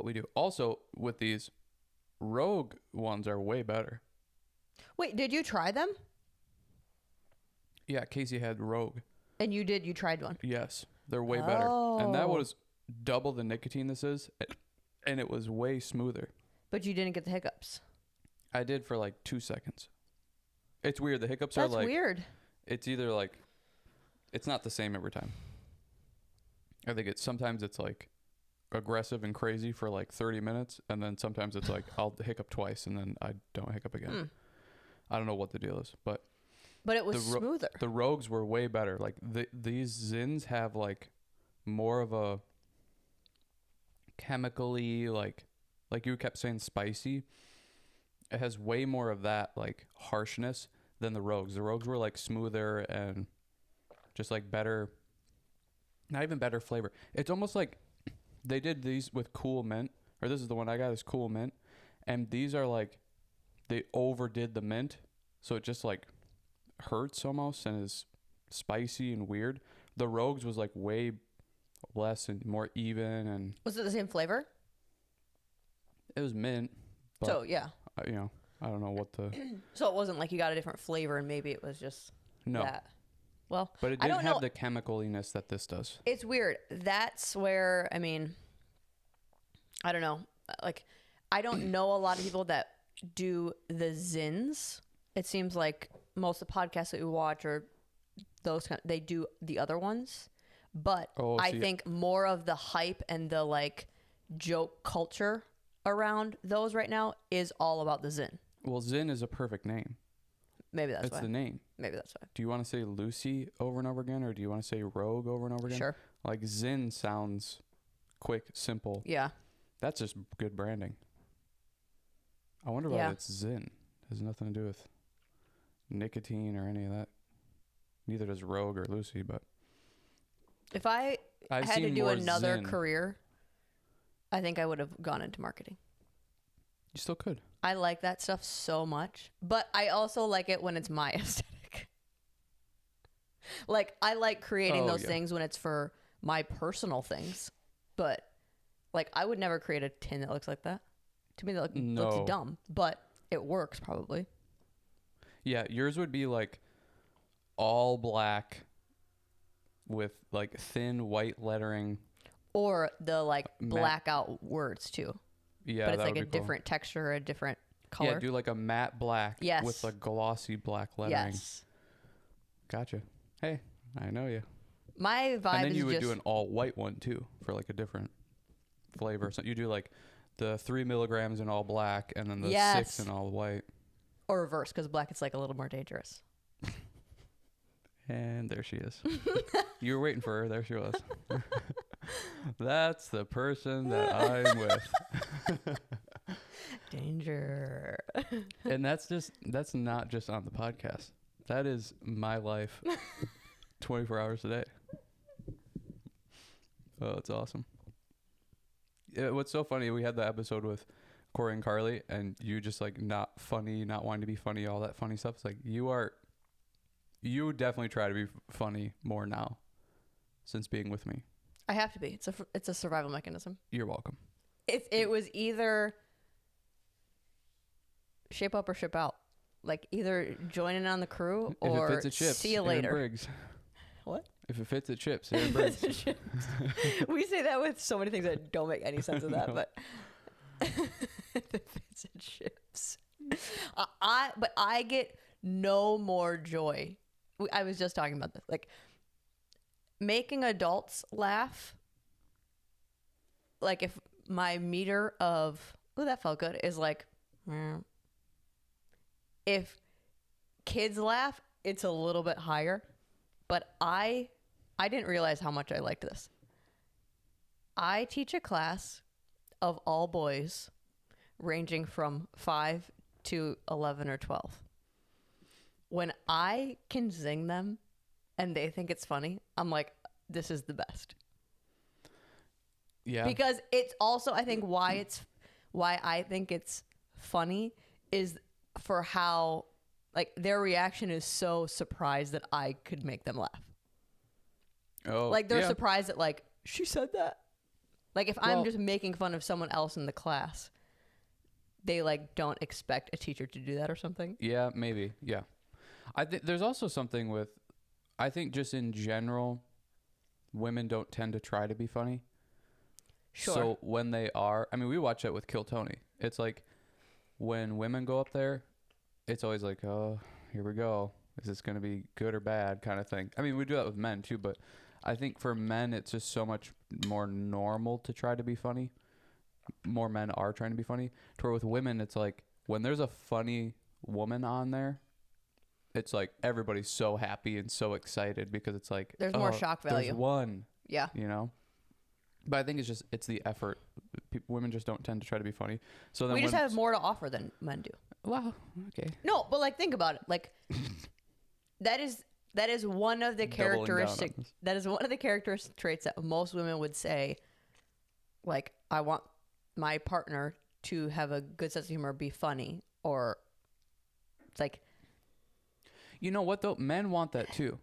what we do. Also, with these Rogue ones are way better. Wait, did you try them? Yeah, Casey had Rogue. And you tried one? Yes, they're way better. And that was double the nicotine this is, and it was way smoother. But you didn't get the hiccups. I did for like 2 seconds. It's weird. The hiccups That's are like... weird. It's either like... It's not the same every time. I think sometimes it's like aggressive and crazy for like 30 minutes, and then sometimes it's like I'll hiccup twice and then I don't hiccup again. I don't know what the deal is, but it was smoother. The Rogues were way better. Like these Zins have like more of a chemically like you kept saying spicy. It has way more of that like harshness than the Rogues. The Rogues were like smoother and just like better. Not even better flavor. It's almost like they did these with Cool Mint, or this is the one I got is Cool Mint, and these are like they overdid the mint, so it just like hurts almost and is spicy and weird. The Rogues was like way less and more even. And was it the same flavor? It was mint. But, so yeah, I don't know what the. So it wasn't like you got a different flavor, and maybe it was just that. Well, but it didn't have the chemicaliness that this does. It's weird. That's where, I mean, I don't know. Like, I don't know a lot of people that do the Zins. It seems like most of the podcasts that we watch are those kind. They do the other ones, but I think more of the hype and the like joke culture around those right now is all about the Zin. Well, Zin is a perfect name. Maybe that's why. It's the name. Maybe that's why. Do you want to say Lucy over and over again, or do you want to say Rogue over and over again? Sure. Like Zin sounds quick, simple. Yeah. That's just good branding. I wonder why it's Zin. It has nothing to do with nicotine or any of that. Neither does Rogue or Lucy, but... If I've had to do another career, I think I would have gone into marketing. You still could. I like that stuff so much, but I also like it when it's my aesthetic. Like, I like creating those things when it's for my personal things, but like I would never create a tin that looks like that. To me, that looks dumb, but it works probably. Yeah, yours would be like all black with like thin white lettering. Or the like blackout words too. Yeah, but it's like a different texture, a different color. Yeah, do like a matte black with a glossy black lettering. Yes. Gotcha. Hey, I know you. My vibe is and then you would do an all white one too for like a different flavor. So you do like the 3 milligrams in all black and then the 6 in all white. Or reverse, because black is like a little more dangerous. And there she is. You were waiting for her. There she was. That's the person that I'm with. Danger. And that's not just on the podcast. That is my life 24 hours a day. Oh, it's awesome. What's so funny, we had the episode with Corey and Carly, and you just like not funny, not wanting to be funny, all that funny stuff. It's like you definitely try to be funny more now since being with me. I have to be. It's a survival mechanism. You're welcome. It was either shape up or ship out. Like either joining on the crew or if it fits, it chips. See you later. Aaron Briggs. What? If it fits, it chips. Aaron Briggs. We say that with so many things that don't make any sense of that, but if it fits, it chips. But I get no more joy. I was just talking about this. Like making adults laugh. Like if my meter of, oh, that felt good, is like, if kids laugh, it's a little bit higher. But I didn't realize how much I liked this. I teach a class of all boys ranging from 5 to 11 or 12. When I can zing them and they think it's funny, I'm like, this is the best. Yeah. Because it's also, I think why I think it's funny is for how like their reaction is so surprised that I could make them laugh. Oh, like they're surprised that like she said that. Like if I'm just making fun of someone else in the class, they like don't expect a teacher to do that or something. Yeah, maybe. Yeah. I think there's also something with, I think just in general, women don't tend to try to be funny. Sure. So when they are, I mean, we watch it with Kill Tony. It's like when women go up there, it's always like, oh, here we go. Is this going to be good or bad kind of thing? I mean, we do that with men too, but I think for men, it's just so much more normal to try to be funny. More men are trying to be funny. To where with women, it's like when there's a funny woman on there, it's like everybody's so happy and so excited because it's like there's more shock value. There's one. Yeah. You know? But I think it's the effort. Women just don't tend to try to be funny. So then we just have more to offer than men do. Wow. Okay. No, but like think about it. Like that is one of the characteristic. That is one of the characteristic traits that most women would say. Like, I want my partner to have a good sense of humor, be funny, or it's like. You know what though? Men want that too.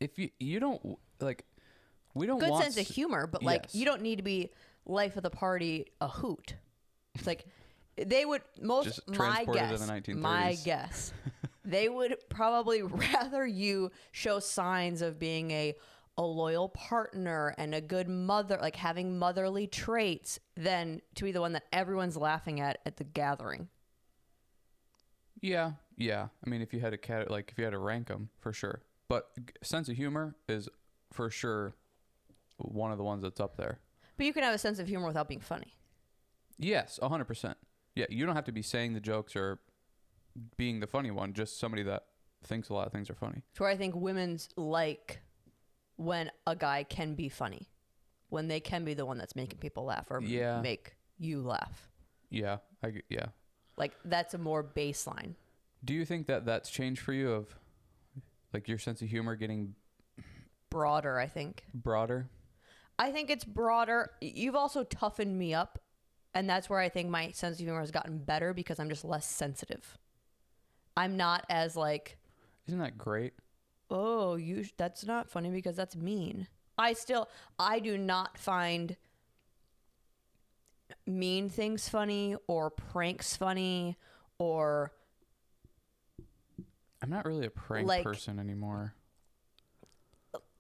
If you don't like. We don't good want sense of humor, but like you don't need to be life of the party a hoot. It's like they would my guess they would probably rather you show signs of being a loyal partner and a good mother, like having motherly traits, than to be the one that everyone's laughing at the gathering. Yeah. I mean, if you had to rank them, for sure. But sense of humor is for sure one of the ones that's up there. But you can have a sense of humor without being funny. Yes, 100%. Yeah, you don't have to be saying the jokes or being the funny one, just somebody that thinks a lot of things are funny. So I think women's like when a guy can be funny, when they can be the one that's making people laugh or make you laugh. Yeah, Like that's a more baseline. Do you think that that's changed for you, of like your sense of humor getting broader? I think broader. I think it's broader. You've also toughened me up, and that's where I think my sense of humor has gotten better because I'm just less sensitive. I'm not as like. Isn't that great? Oh, that's not funny because that's mean. I do not find mean things funny or pranks funny or. I'm not really a prank person anymore.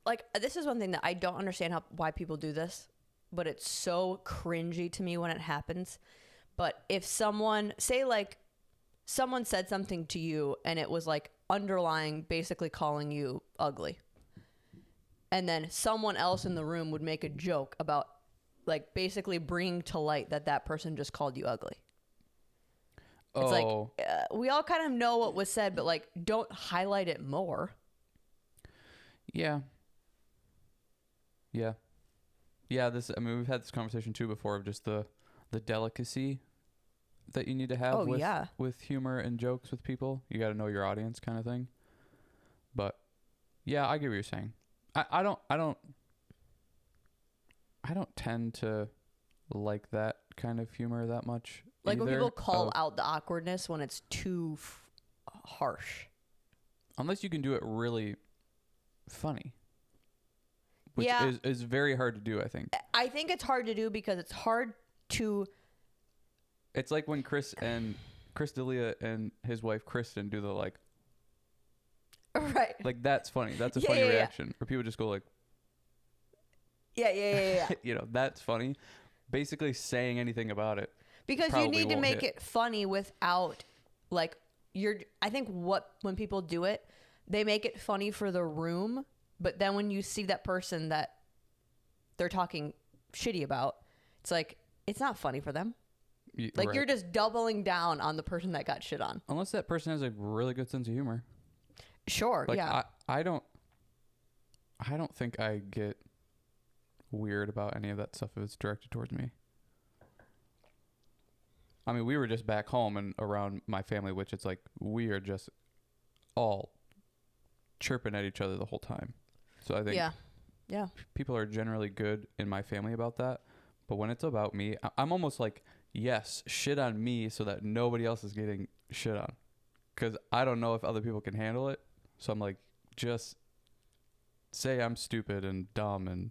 Like, this is one thing that I don't understand why people do this, but it's so cringy to me when it happens. But if someone said something to you and it was like underlying basically calling you ugly, and then someone else in the room would make a joke about like basically bringing to light that person just called you ugly. It's like we all kind of know what was said, but like don't highlight it more. Yeah. We've had this conversation too before of just the delicacy that you need to have with humor and jokes with people. You got to know your audience, kind of thing. But yeah, I get what you're saying. I don't tend to like that kind of humor that much. Like when people call out the awkwardness when it's too harsh. Unless you can do it really funny. Which yeah. is very hard to do, I think. I think it's hard to do because it's hard to... It's like when Chris D'Elia and his wife Kristen do the like... Right. Like that's funny. That's a funny reaction. Or people just go like... Yeah. You know, that's funny. Basically saying anything about it. Because you need to make it funny without like... I think when people do it, they make it funny for the room... But then when you see that person that they're talking shitty about, it's like, it's not funny for them. Like, you're just doubling down on the person that got shit on. Unless that person has a really good sense of humor. Sure, like, yeah. I don't think I get weird about any of that stuff if it's directed towards me. I mean, we were just back home and around my family, which it's like, we are just all chirping at each other the whole time. So I think people are generally good in my family about that. But when it's about me, I'm almost like, yes, shit on me so that nobody else is getting shit on. Because I don't know if other people can handle it. So I'm like, just say I'm stupid and dumb. And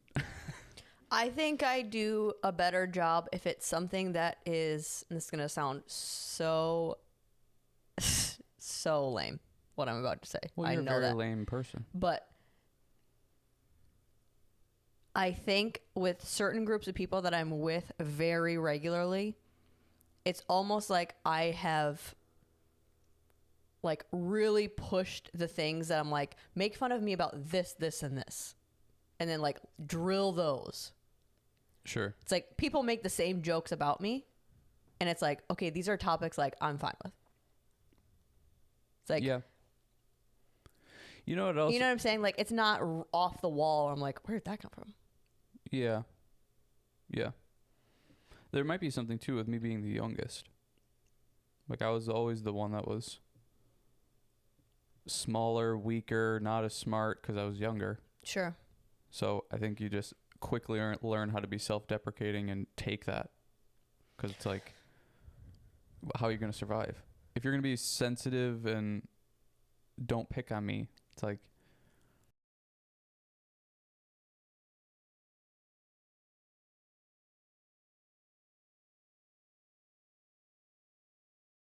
I think I do a better job if it's something that is, and this is going to sound so, so lame, what I'm about to say. Well, I you're a know very that. lame person. But I think with certain groups of people that I'm with very regularly, it's almost like I have like really pushed the things that I'm like, make fun of me about this, this, and this. And then like drill those. Sure. It's like people make the same jokes about me. And it's like, okay, these are topics like I'm fine with. It's like, Yeah. You know what else? you know what I'm saying? Like it's not off the wall. I'm like, where did that come from? Yeah. Yeah. There might be something too with me being the youngest. Like I was always the one that was smaller, weaker, not as smart because I was younger. Sure. So I think you just quickly learn how to be self-deprecating and take that, because it's like, how are you going to survive if you're going to be sensitive and don't pick on me? It's like,